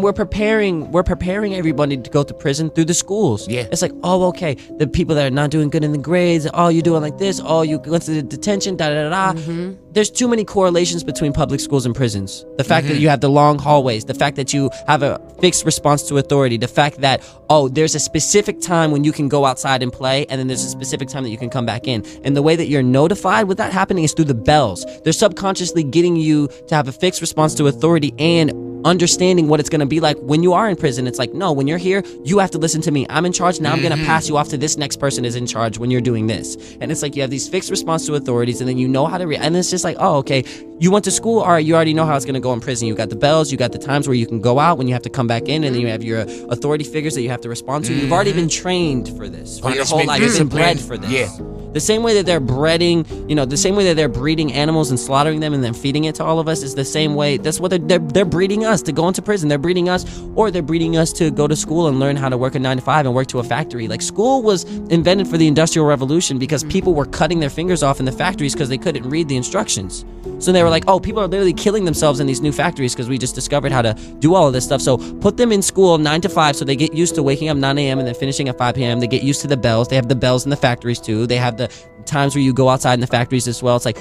we're preparing everybody to go to prison through the schools. Yeah. It's like, oh, okay, the people that are not doing good in the grades, oh, you're doing like this, oh, you went to the detention, da-da-da-da. There's too many correlations between public schools and prisons. The fact that you have the long hallways, the fact that you have a fixed response to authority, the fact that, oh, there's a specific time when you can go outside and play, and then there's a specific time that you can come back in. And the way that you're notified with that happening is through the bells. They're subconsciously getting you to have a fixed response to authority and understanding what it's going to be like when you are in prison. It's like, no, when you're here, you have to listen to me. I'm in charge. Now I'm going to pass you off to this next person is in charge when you're doing this. And it's like you have these fixed response to authorities, and then you know how to react. And it's just like, oh, okay, you went to school. All right, you already know how it's going to go in prison. You got the bells. You got the times where you can go out when you have to come back in, and then you have your authority figures that you have to respond to. You've already been trained for this. For your whole life, you've been bred for this. Yeah. The same way that they're breeding, the same way that they're breeding animals and slaughtering them and then feeding it to all of us is the same way. That's what they're breeding us to go into prison. They're breeding us, or they're breeding us to go to school and learn how to work a 9-to-5 and work to a factory. Like, school was invented for the Industrial Revolution because people were cutting their fingers off in the factories because they couldn't read the instructions. So they were like, oh, people are literally killing themselves in these new factories because we just discovered how to do all of this stuff. So put them in school 9-to-5 so they get used to waking up 9 a.m. and then finishing at 5 p.m. They get used to the bells. They have the bells in the factories too. They have the times where you go outside in the factories as well. It's like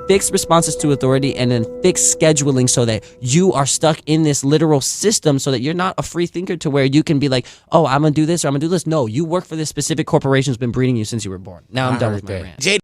fixed responses to authority and then fixed scheduling so that you are stuck in this literal system so that you're not a free thinker to where you can be like, oh, I'm going to do this or I'm going to do this. No, you work for this specific corporation that's been breeding you since you were born. Now I'm done with my rant. Jada,